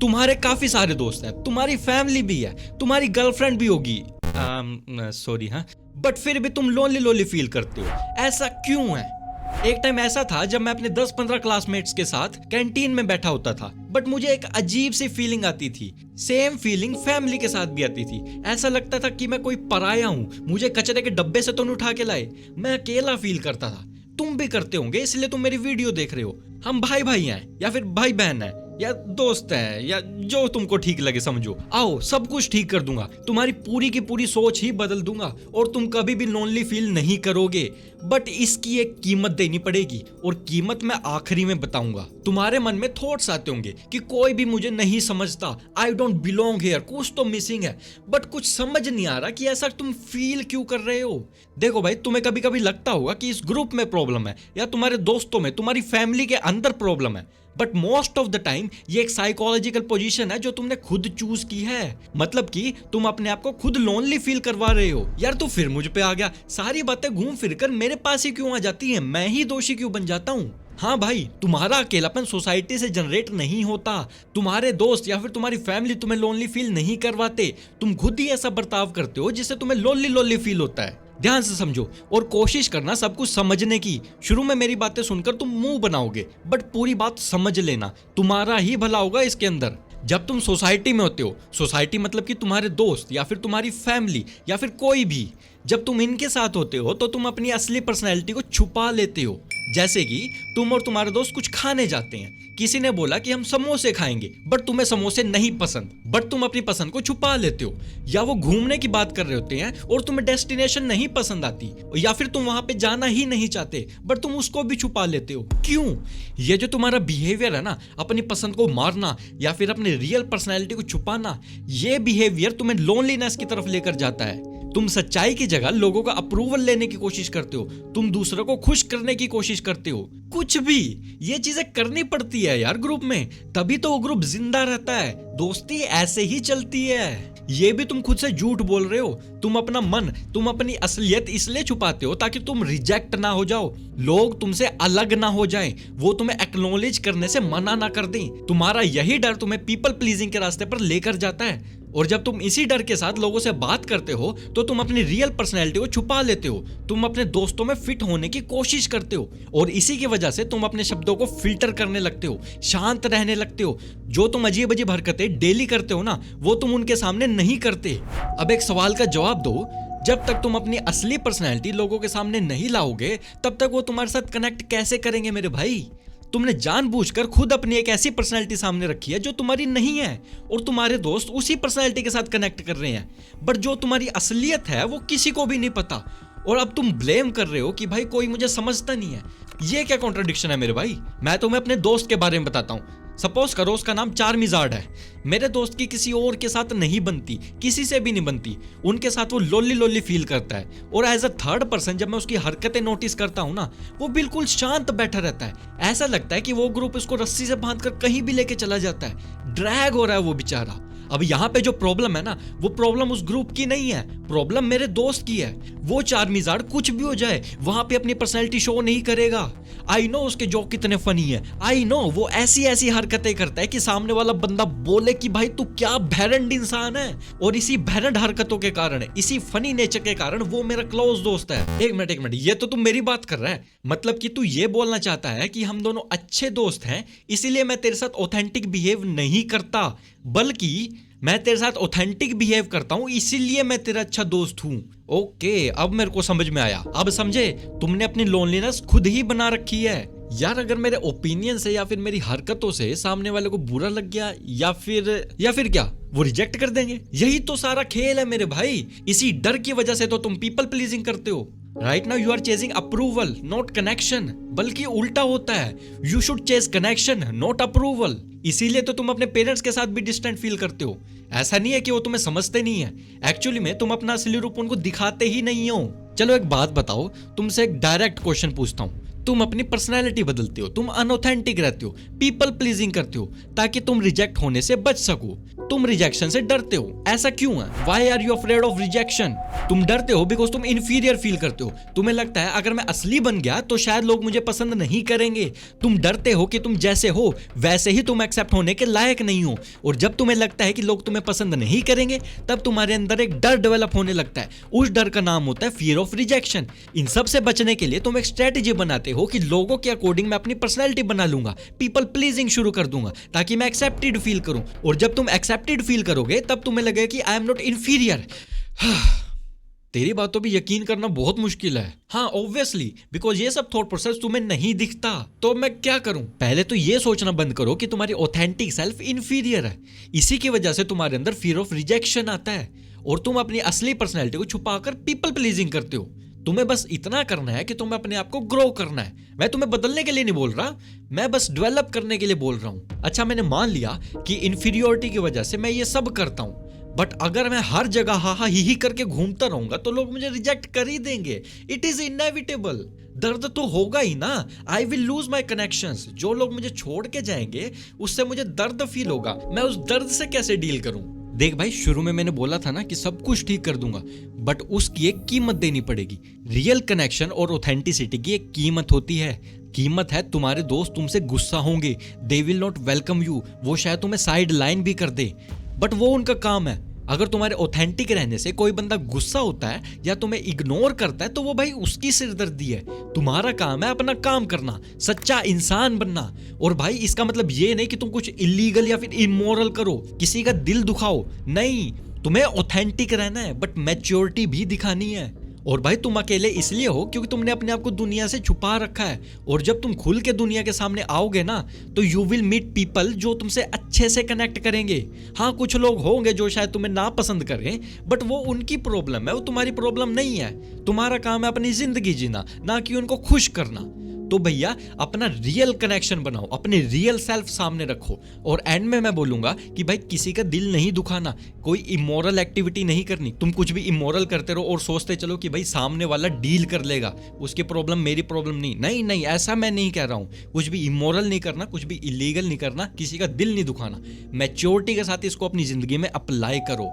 तुम्हारे काफी सारे दोस्त हैं, तुम्हारी फैमिली भी है, तुम्हारी गर्लफ्रेंड भी होगी, सॉरी हाँ, बट फिर भी तुम लोनली लोनली फील करते हो। ऐसा क्यों है? एक टाइम ऐसा था जब मैं अपने 10-15 क्लासमेट्स के साथ कैंटीन में बैठा होता था, बट मुझे एक अजीब सी फीलिंग आती थी। सेम फीलिंग फैमिली के साथ भी आती थी। ऐसा लगता था कि मैं कोई पराया हूँ, मुझे कचरे के डब्बे से तो नहीं उठा के लाए। मैं अकेला फील करता था। तुम भी करते होंगे, इसलिए तुम मेरी वीडियो देख रहे हो। हम भाई भाई हैं, या फिर भाई बहन है, या दोस्त है, या जो तुमको ठीक लगे समझो। आओ सब कुछ ठीक कर दूंगा, तुम्हारी पूरी की पूरी सोच ही बदल दूंगा और तुम कभी भी लोनली फील नहीं करोगे। बट इसकी एक कीमत देनी पड़ेगी, और कीमत मैं आखिरी में बताऊंगा। तुम्हारे मन में थॉट्स आते होंगे कि कोई भी मुझे नहीं समझता, आई डोंट बिलोंग हियर, कुछ तो मिसिंग है। बट कुछ समझ नहीं आ रहा कि ऐसा तुम फील क्यों कर रहे हो। देखो भाई, तुम्हें कभी कभी लगता होगा कि इस ग्रुप में प्रॉब्लम है, या तुम्हारे दोस्तों में, तुम्हारी फैमिली के अंदर प्रॉब्लम है। But most of the time ये एक साइकोलॉजिकल पोजीशन है जो तुमने खुद चूज की है। मतलब कि तुम अपने आप को खुद लोनली फील करवा रहे हो। यार तू फिर मुझ पे आ गया, सारी बातें घूम फिर कर मेरे पास ही क्यों आ जाती हैं? मैं ही दोषी क्यों बन जाता हूँ? हाँ भाई, तुम्हारा अकेलापन सोसाइटी से जनरेट नहीं होता, तुम्हारे दोस्त या फिर तुम्हारी फैमिली तुम्हें लोनली फील नहीं करवाते। तुम खुद ही ऐसा बर्ताव करते हो जिससे तुम्हें लोनली लोनली फील होता है। ध्यान से समझो और कोशिश करना सब कुछ समझने की। शुरू में मेरी बातें सुनकर तुम मुंह बनाओगे, बट पूरी बात समझ लेना, तुम्हारा ही भला होगा इसके अंदर। जब तुम सोसाइटी में होते हो, सोसाइटी मतलब कि तुम्हारे दोस्त या फिर तुम्हारी फैमिली या फिर कोई भी, जब तुम इनके साथ होते हो तो तुम अपनी असली पर्सनैलिटी को छुपा लेते हो। जैसे कि तुम और तुम्हारे दोस्त कुछ खाने जाते हैं, किसी ने बोला कि हम समोसे खाएंगे, बट तुम्हें समोसे नहीं पसंद, बट तुम अपनी पसंद को छुपा लेते हो। या वो घूमने की बात कर रहे होते हैं और तुम्हें डेस्टिनेशन नहीं पसंद आती, या फिर तुम वहां पे जाना ही नहीं चाहते, बट तुम उसको भी छुपा लेते हो। क्यों? ये जो तुम्हारा बिहेवियर है ना, अपनी पसंद को मारना या फिर अपनी रियल पर्सनैलिटी को छुपाना, ये बिहेवियर तुम्हें लोनलीनेस की तरफ लेकर जाता है। तुम सच्चाई की जगह लोगों का अप्रूवल लेने की कोशिश करते हो, तुम दूसरों को खुश करने की कोशिश करते हो। कुछ भी ये चीजें करनी पड़ती है यार ग्रुप में, तभी तो वो ग्रुप जिंदा रहता है। दोस्ती ऐसे ही चलती है। ये भी तुम खुद से झूठ बोल रहे हो। तुम अपना मन, तुम अपनी असलियत इसलिए छुपाते हो ताकि तुम रिजेक्ट ना हो जाओ, लोग तुमसे अलग ना हो जाएं, वो तुम्हें एक्नॉलेज करने से मना ना कर दें। तुम्हारा यही डर तुम्हें पीपल प्लीजिंग के रास्ते पर लेकर जाता है, और जब तुम इसी डर के साथ लोगों से बात करते हो तो तुम अपनी रियल पर्सनैलिटी को छुपा लेते हो। तुम अपने दोस्तों में फिट होने की कोशिश करते हो, और इसी की वजह से तुम अपने शब्दों को फिल्टर करने लगते हो, शांत रहने लगते हो। जो तुम अजीब अजीब हरकतें डेली करते हो ना, वो तुम उनके सामने नहीं करते। अब एक सवाल का जवाब दो, जब तक तुम अपनी असली पर्सनैलिटी लोगों के सामने नहीं लाओगे, तब तक वो तुम्हारे साथ कनेक्ट कैसे करेंगे मेरे भाई? तुमने जानबूझकर खुद अपनी एक ऐसी पर्सनैलिटी सामने रखी है जो तुम्हारी नहीं है, और तुम्हारे दोस्त उसी पर्सनैलिटी के साथ कनेक्ट कर रहे हैं, बट जो तुम्हारी असलियत है वो किसी को भी नहीं पता। और अब तुम ब्लेम कर रहे हो कि भाई कोई मुझे समझता नहीं है। ये क्या कॉन्ट्रडिक्शन है मेरे भाई? मैं तुम्हें अपने दोस्त के बारे में बताता हूँ। सपोज करो उसका नाम चारमिजार्ड है। मेरे दोस्त की किसी और के साथ नहीं बनती, किसी से भी नहीं बनती, उनके साथ वो लोनली लोनली फील करता है। और एज अ थर्ड पर्सन जब मैं उसकी हरकतें नोटिस करता हूँ ना, वो बिल्कुल शांत बैठा रहता है। ऐसा लगता है कि वो ग्रुप उसको रस्सी से बांधकर कहीं भी लेके चला जाता है। ड्रैग हो रहा है वो बेचारा। अब यहाँ पे जो प्रॉब्लम है ना, वो प्रॉब्लम उस ग्रुप की नहीं है, प्रॉब्लम मेरे दोस्त की है। वो चारमिजार्ड कुछ भी हो जाए वहां पे अपनी पर्सनैलिटी शो नहीं करेगा। आई नो उसके जोक कितने फनी है, आई नो वो ऐसी ऐसी हरकतें करता है कि सामने वाला बंदा बोले कि भाई तू क्या भैरंड इंसान है। और इसी भैरंड हरकतों के कारण, इसी फनी नेचर के कारण वो मेरा क्लोज दोस्त है। एक मिनट, ये तो तुम मेरी बात कर रहा है, मतलब कि तू ये बोलना चाहता है कि हम दोनों अच्छे दोस्त हैं, इसीलिए मैं तेरे साथ ऑथेंटिक बिहेव नहीं करता, बल्कि मैं तेरे साथ ऑथेंटिक बिहेव करता हूं, इसीलिए मैं तेरा अच्छा दोस्त हूं। ओके, अब मेरे को समझ में आया। अब समझे, तुमने अपनी लोनलीनेस खुद ही बना रखी है। यार अगर मेरे ओपिनियन से या फिर मेरी हरकतों से सामने वाले को बुरा लग गया, या फिर क्या वो रिजेक्ट कर देंगे? यही तो सारा खेल है मेरे भाई। इसी डर की वजह से तो तुम पीपल प्लीजिंग करते हो। Right now you are chasing approval not connection, बल्कि उल्टा होता है, you should chase connection not approval. इसीलिए तो तुम अपने पेरेंट्स के साथ भी डिस्टेंट फील करते हो। ऐसा नहीं है कि वो तुम्हें समझते नहीं है, एक्चुअली में तुम अपना असली रूप उनको दिखाते ही नहीं हो। चलो एक बात बताओ, तुमसे एक डायरेक्ट क्वेश्चन पूछता हूँ, तुम अपनी पर्सनैलिटी बदलते हो, तुम अनऑथेंटिक रहते हो, पीपल प्लीजिंग करते हो ताकि तुम रिजेक्ट होने से बच सको। तुम रिजेक्शन से डरते हो, ऐसा क्यों है? Why are you afraid of rejection? तुम डरते हो बिकॉज तुम इन्फीरियर फील करते हो। तुम्हें लगता है अगर मैं असली बन गया तो शायद लोग मुझे पसंद नहीं करेंगे। तुम डरते हो कि तुम जैसे हो वैसे ही तुम एक्सेप्ट होने के लायक नहीं हो। और जब तुम्हें लगता है कि लोग तुम्हें पसंद नहीं करेंगे तब तुम्हारे अंदर एक डर डेवलप होने लगता है। उस डर का नाम होता है फियर ऑफ रिजेक्शन। इन सब से बचने के लिए तुम एक स्ट्रेटेजी बनाते हो कि लोगों के अकॉर्डिंग मैं अपनी पर्सनैलिटी बना लूंगा, पीपल प्लीजिंग शुरू कर दूंगा ताकि मैं एक्सेप्टेड फील करूं। और जब तुम एक्सेप्टेड फील करोगे तब तुम्हें लगेगा कि आई एम नॉट इन्फीरियर। तेरी बातों पे यकीन करना बहुत मुश्किल है। हाँ ऑब्वियसली, बिकॉज ये सब थॉट प्रोसेस तुम्हें नहीं दिखता। तो मैं क्या करूं? पहले तो ये सोचना बंद करो कि तुम्हारी ऑथेंटिक सेल्फ इन्फीरियर है। इसी की वजह से तुम्हारे अंदर फियर ऑफ रिजेक्शन आता है और तुम अपनी असली पर्सनैलिटी को छुपाकर पीपल प्लीजिंग करते हो। तुम्हें बस इतना करना है कि तुम्हें अपने आप को ग्रो करना है। मैं तुम्हें बदलने के लिए नहीं बोल रहा, मैं बस डेवलप करने के लिए बोल रहा हूं। अच्छा, मैंने मान लिया कि इन्फीरियोरिटी की वजह से मैं ये सब करता हूं, बट अगर मैं हर जगह हा हा ही करके घूमता रहूंगा तो लोग मुझे रिजेक्ट कर ही देंगे। It is inevitable. दर्द तो होगा ही ना। I will lose my connections. जो लोग मुझे छोड़ के जाएंगे उससे मुझे दर्द फील होगा। मैं उस दर्द से कैसे डील करूं? देख भाई, शुरू में मैंने बोला था ना कि सब कुछ ठीक कर दूंगा, बट उसकी एक कीमत देनी पड़ेगी। रियल कनेक्शन और ऑथेंटिसिटी की एक कीमत होती है। कीमत है तुम्हारे दोस्त तुमसे गुस्सा होंगे, they will not welcome you, वो शायद तुम्हें साइड लाइन भी कर दे, बट वो उनका काम है। अगर तुम्हारे ऑथेंटिक रहने से कोई बंदा गुस्सा होता है या तुम्हें इग्नोर करता है तो वो भाई उसकी सिरदर्दी है। तुम्हारा काम है अपना काम करना, सच्चा इंसान बनना। और भाई इसका मतलब ये नहीं कि तुम कुछ इलीगल या फिर इमोरल करो, किसी का दिल दुखाओ, नहीं। तुम्हें ऑथेंटिक रहना है बट मैच्योरिटी भी दिखानी है। और भाई तुम अकेले इसलिए हो क्योंकि तुमने अपने आप को दुनिया से छुपा रखा है। और जब तुम खुल के दुनिया के सामने आओगे ना तो यू विल मीट पीपल जो तुमसे अच्छे से कनेक्ट करेंगे। हाँ, कुछ लोग होंगे जो शायद तुम्हें ना पसंद करें, बट वो उनकी प्रॉब्लम है, वो तुम्हारी प्रॉब्लम नहीं है। तुम्हारा काम है अपनी जिंदगी जीना, ना कि उनको खुश करना। तो भैया अपना रियल कनेक्शन बनाओ, अपने रियल सेल्फ सामने रखो। और एंड में मैं बोलूंगा कि भाई किसी का दिल नहीं दुखाना, कोई इमोरल एक्टिविटी नहीं करनी। तुम कुछ भी इमोरल करते रहो और सोचते चलो कि भाई सामने वाला डील कर लेगा, उसकी प्रॉब्लम मेरी प्रॉब्लम नहीं। नहीं नहीं, ऐसा मैं नहीं कह रहा हूं। कुछ भी इमोरल नहीं करना, कुछ भी इलीगल नहीं करना, किसी का दिल नहीं दुखाना। मैच्योरिटी के साथ इसको अपनी जिंदगी में अप्लाई करो।